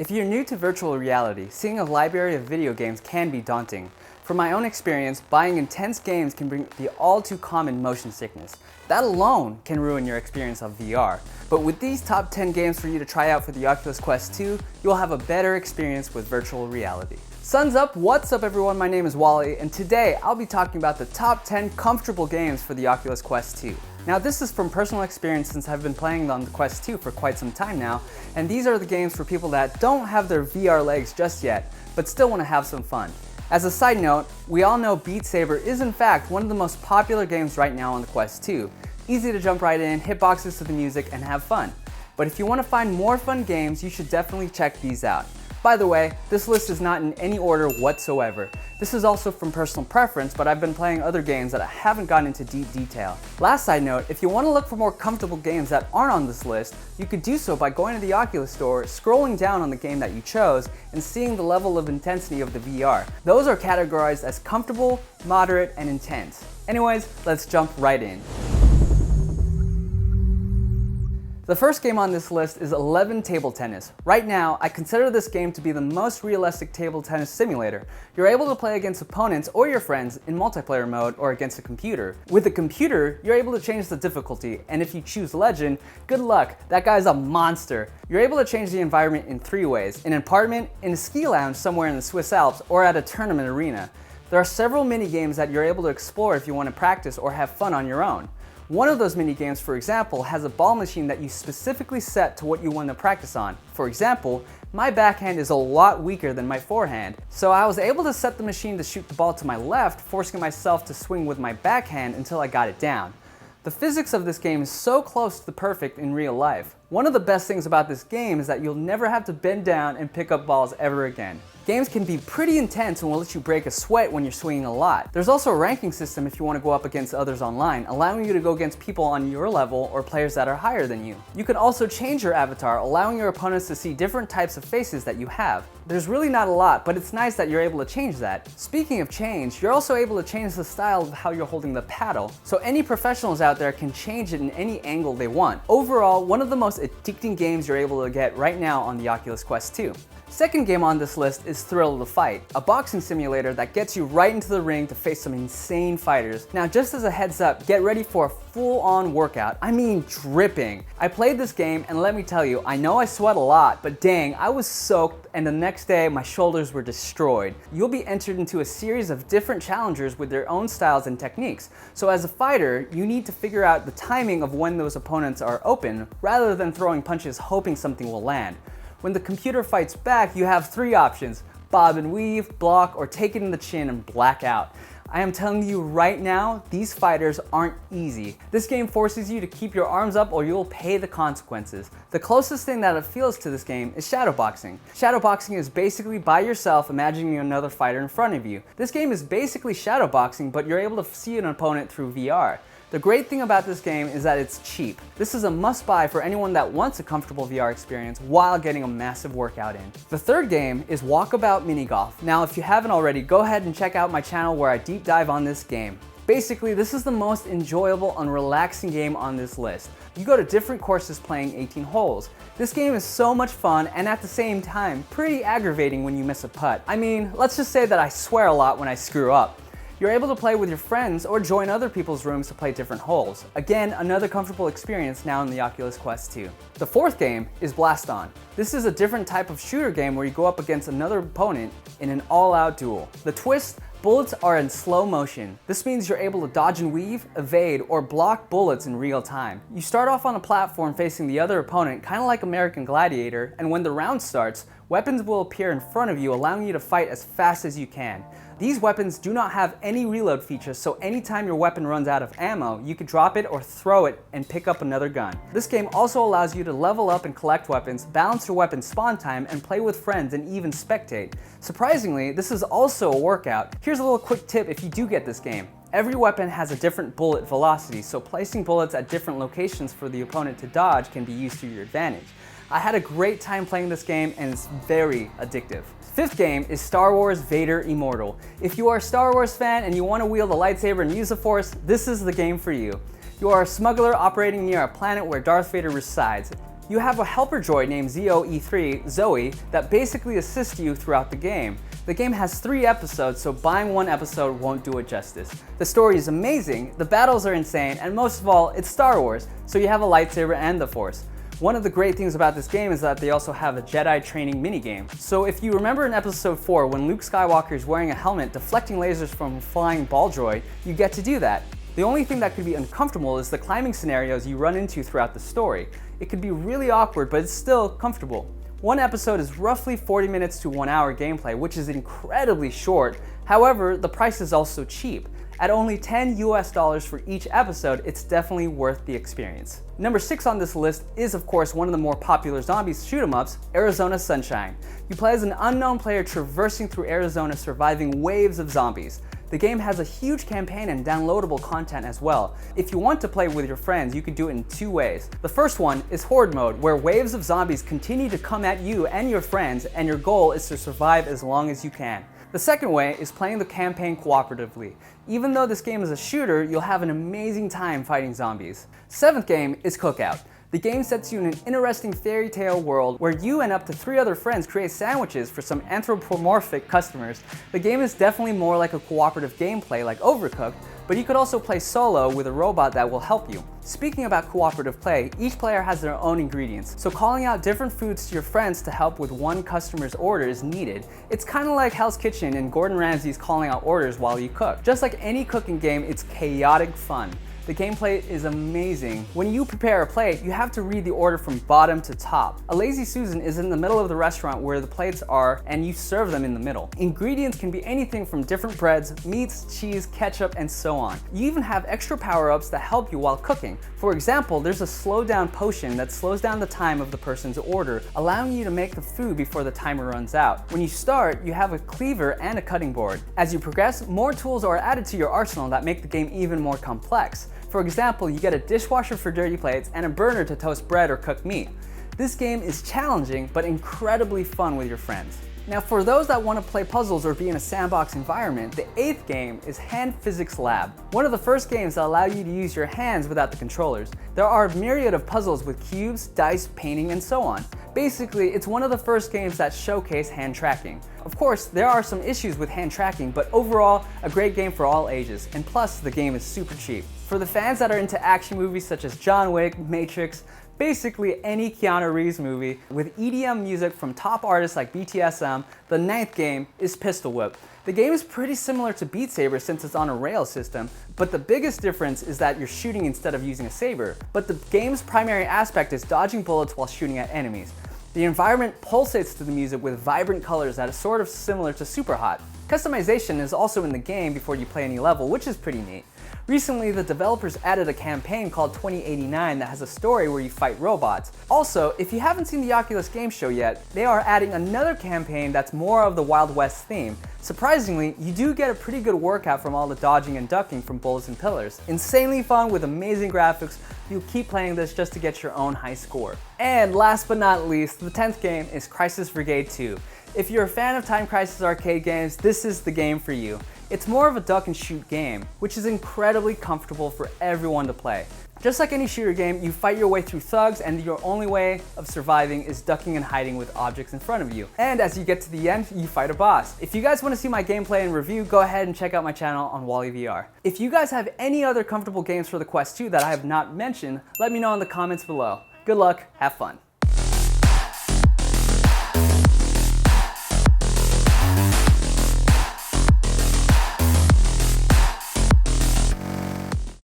If you're new to virtual reality, seeing a library of video games can be daunting. From my own experience, buying intense games can bring the all too common motion sickness. That alone can ruin your experience of VR. But with these top 10 games for you to try out for the Oculus Quest 2, you'll have a better experience with virtual reality. Suns up, what's up everyone? My name is Wally, and today I'll be talking about the top 10 comfortable games for the Oculus Quest 2. Now this is from personal experience since I've been playing on the Quest 2 for quite some time now, and these are the games for people that don't have their VR legs just yet, but still want to have some fun. As a side note, we all know Beat Saber is in fact one of the most popular games right now on the Quest 2. Easy to jump right in, hit boxes to the music, and have fun. But if you want to find more fun games, you should definitely check these out. By the way, this list is not in any order whatsoever. This is also from personal preference, but I've been playing other games that I haven't gotten into deep detail. Last side note, if you want to look for more comfortable games that aren't on this list, you could do so by going to the Oculus Store, scrolling down on the game that you chose, and seeing the level of intensity of the VR. Those are categorized as comfortable, moderate, and intense. Anyways, let's jump right in. The first game on this list is 11 Table Tennis. Right now, I consider this game to be the most realistic table tennis simulator. You're able to play against opponents or your friends in multiplayer mode or against a computer. With a computer, you're able to change the difficulty, and if you choose Legend, good luck, that guy's a monster. You're able to change the environment in 3 ways: in an apartment, in a ski lounge somewhere in the Swiss Alps, or at a tournament arena. There are several mini games that you're able to explore if you want to practice or have fun on your own. One of those mini games, for example, has a ball machine that you specifically set to what you want to practice on. For example, my backhand is a lot weaker than my forehand, so I was able to set the machine to shoot the ball to my left, forcing myself to swing with my backhand until I got it down. The physics of this game is so close to the perfect in real life. One of the best things about this game is that you'll never have to bend down and pick up balls ever again. Games can be pretty intense and will let you break a sweat when you're swinging a lot. There's also a ranking system if you want to go up against others online, allowing you to go against people on your level or players that are higher than you. You can also change your avatar, allowing your opponents to see different types of faces that you have. There's really not a lot, but it's nice that you're able to change that. Speaking of change, you're also able to change the style of how you're holding the paddle, so any professionals out there can change it in any angle they want. Overall, one of the most addicting games you're able to get right now on the Oculus Quest 2. Second game on this list is Thrill of the Fight, a boxing simulator that gets you right into the ring to face some insane fighters. Now just as a heads up, get ready for a full-on workout. I mean dripping. I played this game and let me tell you, I know I sweat a lot, but dang, I was soaked and the next day my shoulders were destroyed. You'll be entered into a series of different challengers with their own styles and techniques. So as a fighter, you need to figure out the timing of when those opponents are open, rather than throwing punches hoping something will land. When the computer fights back, you have 3 options: bob and weave, block, or take it in the chin and black out. I am telling you right now, these fighters aren't easy. This game forces you to keep your arms up or you'll pay the consequences. The closest thing that it feels to this game is shadowboxing. Shadowboxing is basically by yourself imagining another fighter in front of you. This game is basically shadowboxing, but you're able to see an opponent through VR. The great thing about this game is that it's cheap. This is a must-buy for anyone that wants a comfortable VR experience while getting a massive workout in. The third game is Walkabout Mini Golf. Now, if you haven't already, go ahead and check out my channel where I deep dive on this game. Basically, this is the most enjoyable and relaxing game on this list. You go to different courses playing 18 holes. This game is so much fun and at the same time, pretty aggravating when you miss a putt. I mean, let's just say that I swear a lot when I screw up. You're able to play with your friends or join other people's rooms to play different holes. Again, another comfortable experience now in the Oculus Quest 2. The fourth game is Blast On. This is a different type of shooter game where you go up against another opponent in an all-out duel. The twist: bullets are in slow motion. This means you're able to dodge and weave, evade, or block bullets in real time. You start off on a platform facing the other opponent, kind of like American Gladiator, and when the round starts, weapons will appear in front of you, allowing you to fight as fast as you can. These weapons do not have any reload features, so anytime your weapon runs out of ammo, you can drop it or throw it and pick up another gun. This game also allows you to level up and collect weapons, balance your weapon spawn time, and play with friends and even spectate. Surprisingly, this is also a workout. Here's a little quick tip if you do get this game. Every weapon has a different bullet velocity, so placing bullets at different locations for the opponent to dodge can be used to your advantage. I had a great time playing this game and it's very addictive. Fifth game is Star Wars Vader Immortal. If you are a Star Wars fan and you want to wield a lightsaber and use the Force, this is the game for you. You are a smuggler operating near a planet where Darth Vader resides. You have a helper droid named ZOE3, Zoe, that basically assists you throughout the game. The game has 3 episodes, so buying one episode won't do it justice. The story is amazing, the battles are insane, and most of all, it's Star Wars, so you have a lightsaber and the Force. One of the great things about this game is that they also have a Jedi training minigame. So if you remember in episode 4 when Luke Skywalker is wearing a helmet deflecting lasers from a flying ball droid, you get to do that. The only thing that could be uncomfortable is the climbing scenarios you run into throughout the story. It could be really awkward, but it's still comfortable. One episode is roughly 40 minutes to 1 hour gameplay, which is incredibly short. However, the price is also cheap. At only $10 US for each episode, it's definitely worth the experience. Number 6 on this list is of course one of the more popular zombies shoot-'em-ups, Arizona Sunshine. You play as an unknown player traversing through Arizona surviving waves of zombies. The game has a huge campaign and downloadable content as well. If you want to play with your friends, you can do it in 2 ways. The first one is Horde mode, where waves of zombies continue to come at you and your friends, and your goal is to survive as long as you can. The second way is playing the campaign cooperatively. Even though this game is a shooter, you'll have an amazing time fighting zombies. 7th game is Cookout. The game sets you in an interesting fairy tale world where you and up to 3 other friends create sandwiches for some anthropomorphic customers. The game is definitely more like a cooperative gameplay like Overcooked, but you could also play solo with a robot that will help you. Speaking about cooperative play, each player has their own ingredients, so calling out different foods to your friends to help with one customer's order is needed. It's kind of like Hell's Kitchen and Gordon Ramsay's calling out orders while you cook. Just like any cooking game, it's chaotic fun. The gameplay is amazing. When you prepare a plate, you have to read the order from bottom to top. A Lazy Susan is in the middle of the restaurant where the plates are, and you serve them in the middle. Ingredients can be anything from different breads, meats, cheese, ketchup, and so on. You even have extra power-ups that help you while cooking. For example, there's a slow down potion that slows down the time of the person's order, allowing you to make the food before the timer runs out. When you start, you have a cleaver and a cutting board. As you progress, more tools are added to your arsenal that make the game even more complex. For example, you get a dishwasher for dirty plates and a burner to toast bread or cook meat. This game is challenging, but incredibly fun with your friends. Now for those that want to play puzzles or be in a sandbox environment, the 8th game is Hand Physics Lab, one of the first games that allow you to use your hands without the controllers. There are a myriad of puzzles with cubes, dice, painting, and so on. Basically, it's one of the first games that showcase hand tracking. Of course, there are some issues with hand tracking, but overall, a great game for all ages, and plus, the game is super cheap. For the fans that are into action movies such as John Wick, Matrix, basically any Keanu Reeves movie, with EDM music from top artists like BTSM, the 9th game is Pistol Whip. The game is pretty similar to Beat Saber since it's on a rail system, but the biggest difference is that you're shooting instead of using a saber. But the game's primary aspect is dodging bullets while shooting at enemies. The environment pulsates to the music with vibrant colors that is sort of similar to Superhot. Customization is also in the game before you play any level, which is pretty neat. Recently, the developers added a campaign called 2089 that has a story where you fight robots. Also, if you haven't seen the Oculus Game Show yet, they are adding another campaign that's more of the Wild West theme. Surprisingly, you do get a pretty good workout from all the dodging and ducking from bullets and pillars. Insanely fun with amazing graphics, you'll keep playing this just to get your own high score. And last but not least, the 10th game is Crisis Brigade 2. If you're a fan of Time Crisis arcade games, this is the game for you. It's more of a duck and shoot game, which is incredibly comfortable for everyone to play. Just like any shooter game, you fight your way through thugs and your only way of surviving is ducking and hiding with objects in front of you. And as you get to the end, you fight a boss. If you guys want to see my gameplay and review, go ahead and check out my channel on Wally VR. If you guys have any other comfortable games for the Quest 2 that I have not mentioned, let me know in the comments below. Good luck, have fun.